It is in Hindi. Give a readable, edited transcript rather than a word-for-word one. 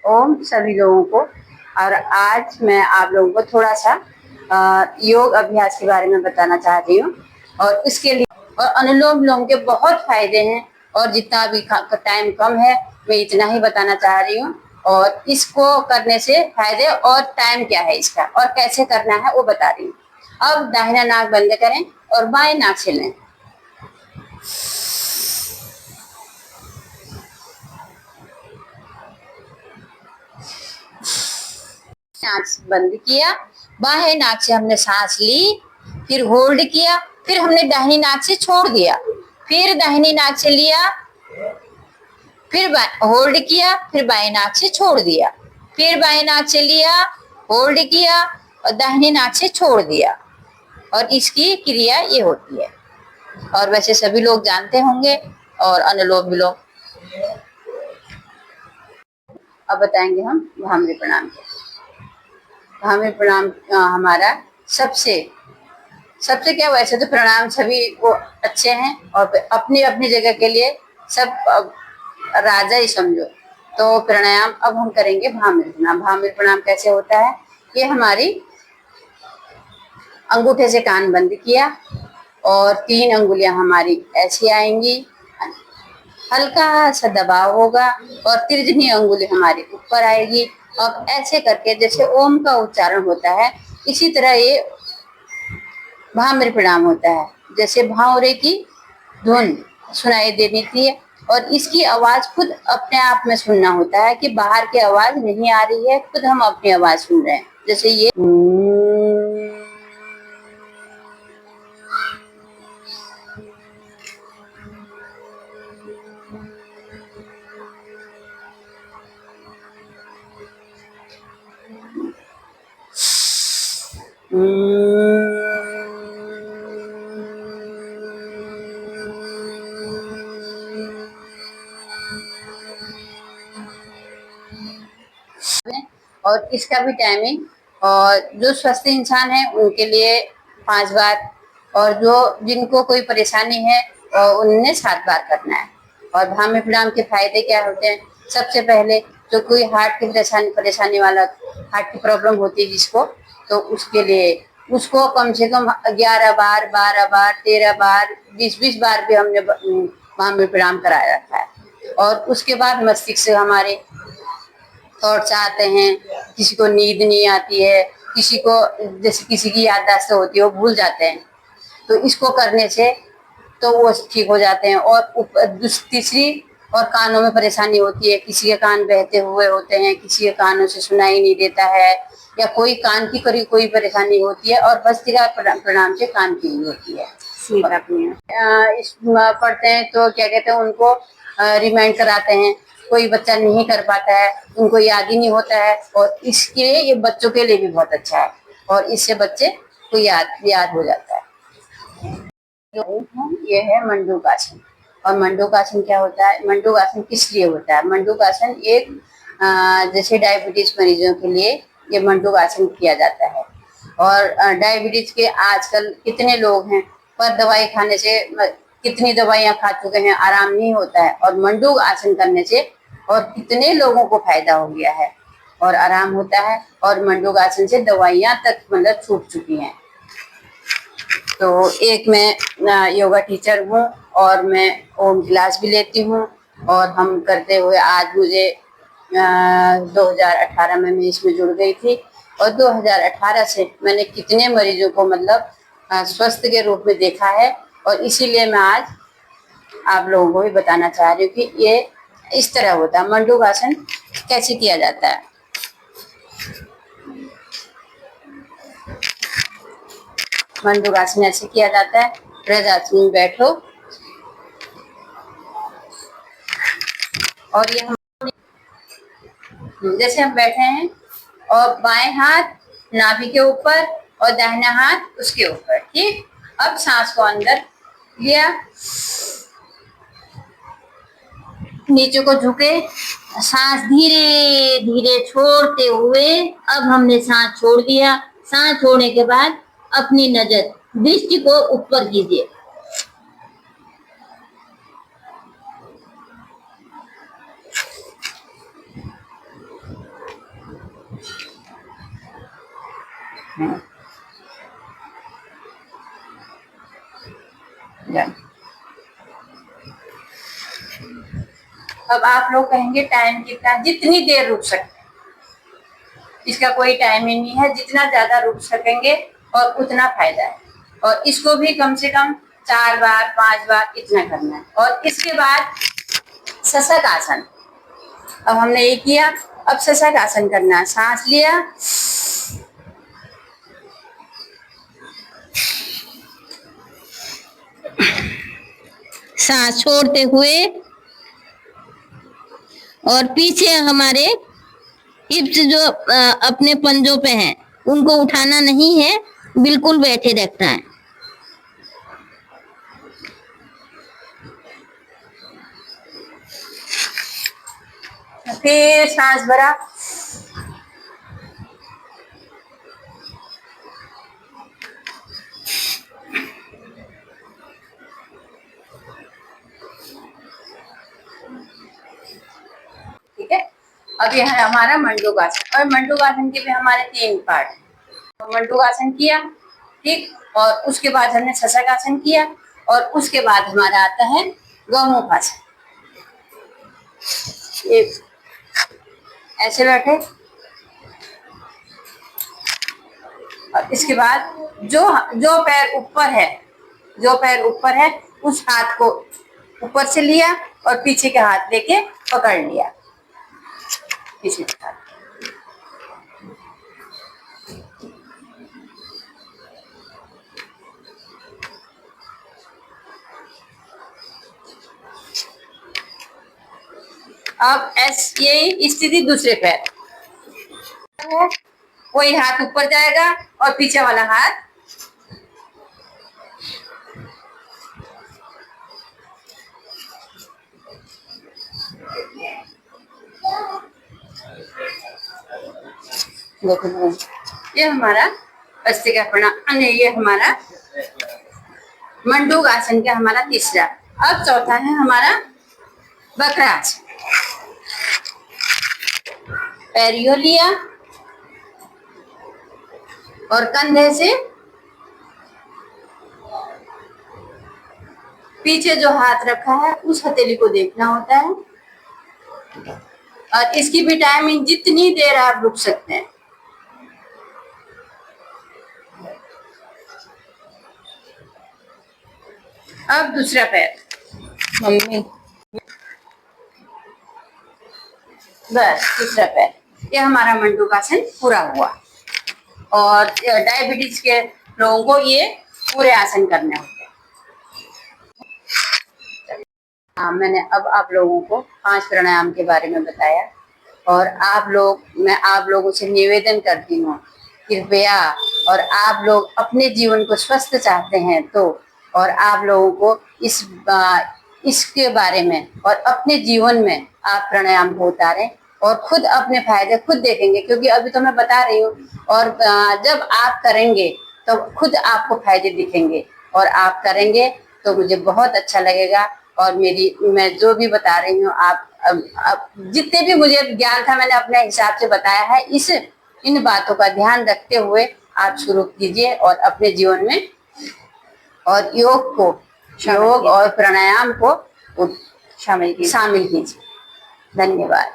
ओम सभी लोगों को। और आज मैं आप लोगों को थोड़ा सा योग अभ्यास के बारे में बताना चाह रही हूँ। और इसके लिए और अनुलोम विलोम के बहुत फायदे हैं, और जितना भी टाइम कम है मैं इतना ही बताना चाह रही हूँ। और इसको करने से फायदे और टाइम क्या है इसका और कैसे करना है वो बता रही हूँ। अब दाहिना नाक बंद करें और बाएं नाक से लें। नाक बंद किया, बाएं नाक से हमने सांस ली, फिर होल्ड किया, फिर हमने दाहिनी नाक से छोड़ दिया, फिर दाहिनी नाक से लिया, फिर होल्ड किया, फिर बाएं नाक से छोड़ दिया, फिर बाएं नाक से लिया, होल्ड किया और दाहिनी नाक से छोड़ दिया। और इसकी क्रिया ये होती है, और वैसे सभी लोग जानते होंगे। और अनुलोम विलोम अब बताएंगे हम भ्रामरी प्रणाम के। भ्रामरी प्रणाम हमारा सबसे क्या, वैसे तो प्रणाम सभी को अच्छे हैं और अपनी अपनी जगह के लिए सब राजा ही समझो। तो प्राणायाम अब हम करेंगे भ्रामरी प्रणाम। भ्रामरी प्रणाम कैसे होता है, ये हमारी अंगूठे से कान बंद किया और 3 अंगुलियां हमारी ऐसी आएंगी, हल्का सा दबाव होगा और तर्जनी अंगुली हमारी ऊपर आएगी। और ऐसे करके जैसे ओम का उच्चारण होता है इसी तरह ये भ्रामरी प्रणाम होता है। जैसे भावरे की धुन सुनाई देनी थी और इसकी आवाज खुद अपने आप में सुनना होता है कि बाहर की आवाज नहीं आ रही है, खुद हम अपनी आवाज सुन रहे हैं। जैसे ये और इसका भी टाइमिंग, और जो स्वस्थ इंसान है उनके लिए 5 बार, और जो जिनको कोई परेशानी है उन्हें 7 बार करना है। और भ्रामरी प्रणाम के फायदे क्या होते हैं, सबसे पहले जो कोई हार्ट की परेशानी वाला, हार्ट की प्रॉब्लम होती है जिसको, तो उसके लिए उसको कम से कम 11 बार, 12 बार, 13 बार, 20 बार भी हमने भ्रामरी प्रणाम कराया रखा है। और उसके बाद मस्तिष्क हमारे थॉट्स आते हैं, किसी को नींद नहीं आती है, किसी को जैसे किसी की याददाश्त होती है वो भूल जाते हैं, तो इसको करने से तो वो ठीक हो जाते हैं। और तीसरी, और कानों में परेशानी होती है, किसी के कान बहते हुए होते हैं, किसी के कानों से सुनाई नहीं देता है, या कोई कान की कोई परेशानी होती है, और भस्त्रिका प्रणाम से कान की भी होती है। इस पढ़ते हैं तो क्या कहते हैं, उनको रिमाइंड कराते हैं। कोई बच्चा नहीं कर पाता है, उनको याद ही नहीं होता है, और इसके लिए ये बच्चों के लिए भी बहुत अच्छा है, और इससे बच्चे को याद हो जाता है। ये है मंडूकासन। और मंडूकासन क्या होता है, मंडूकासन किस लिए होता है? मंडूकासन एक जैसे डायबिटीज मरीजों के लिए ये मंडूकासन किया जाता है। और डायबिटीज के आजकल कितने लोग हैं, पर दवाई खाने से कितनी दवाइयां खा चुके हैं, आराम नहीं होता है, और मंडूक आसन करने से और कितने लोगों को फायदा हो गया है और आराम होता है। और मंडूक आसन से दवाइयां तक मतलब छूट चुकी हैं। तो एक मैं योगा टीचर हूँ और मैं ओम क्लास भी लेती हूँ, और हम करते हुए आज मुझे 2018 में मैं इसमें जुड़ गई थी, और 2018 से मैंने कितने मरीजों को मतलब स्वस्थ के रूप में देखा है। और इसीलिए मैं आज आप लोगों को भी बताना चाह रही हूँ कि ये इस तरह होता है, मंडूक आसन कैसे किया जाता है। मंडूक आसन ऐसे किया जाता है, ब्रजासन में बैठो, और ये हम जैसे हम बैठे हैं, और बाएं हाथ नाभि के ऊपर और दाहिना हाथ उसके ऊपर, ठीक। अब सांस को अंदर लिया, नीचे को झुके, सांस धीरे धीरे छोड़ते हुए, अब हमने सांस छोड़ दिया। सांस छोड़ने के बाद अपनी नजर, दृष्टि को ऊपर कीजिए, अब आप लोग कहेंगे टाइम कितना, जितनी देर रुक सकते, इसका कोई टाइम ही नहीं है, जितना ज्यादा रुक सकेंगे और उतना फायदा है। और इसको भी कम से कम 4 बार 5 बार इतना करना है। और इसके बाद शशक आसन, अब हमने ये किया, अब शशक आसन करना है। सांस लिया, सांस छोड़ते हुए, और पीछे हमारे हिप्स जो अपने पंजों पे हैं उनको उठाना नहीं है, बिल्कुल बैठे रखना है। फिर सांस भरा, ठीक है। अब यह है हमारा मंडूकासन। और मंडूकासन के भी हमारे 3 पार्ट हैं। मंडूकासन किया, ठीक, और उसके बाद हमने शशक आसन किया, और उसके बाद हमारा आता है गौमुखासन। ऐसे बैठे, और इसके बाद जो पैर ऊपर है, उस हाथ को ऊपर से लिया और पीछे के हाथ लेके पकड़ लिया, पीछे के हाथ। अब ये स्थिति दूसरे पैर है, कोई हाथ ऊपर जाएगा और पीछे वाला हाथ देखो, ये हमारा भस्त्रिका प्रणाम, ये हमारा मंडूकासन का हमारा तीसरा। अब चौथा है हमारा वक्रासन। पैरियो लिया और कंधे से पीछे जो हाथ रखा है उस हथेली को देखना होता है। और इसकी भी टाइमिंग जितनी देर आप रुक सकते हैं। अब दूसरा पैर, मम्मी, बस दूसरा पैर, ये हमारा मंडूकासन पूरा हुआ। और डायबिटीज के लोगों को ये पूरे आसन करने होते हैं। मैंने अब आप लोगों को 5 प्राणायाम के बारे में बताया। और मैं आप लोगों से निवेदन करती हूँ, कृपया, और आप लोग अपने जीवन को स्वस्थ चाहते हैं तो, और आप लोगों को इसके बारे में और अपने जीवन में आप प्राणायाम को उतारें और खुद अपने फायदे खुद देखेंगे। क्योंकि अभी तो मैं बता रही हूँ, और जब आप करेंगे तो खुद आपको फायदे दिखेंगे, और आप करेंगे तो मुझे बहुत अच्छा लगेगा। और मैं जो भी बता रही हूँ, आप जितने भी मुझे ज्ञान था मैंने अपने हिसाब से बताया है। इन बातों का ध्यान रखते हुए आप शुरू कीजिए और अपने जीवन में और योग और प्राणायाम को शामिल कीजिए। धन्यवाद।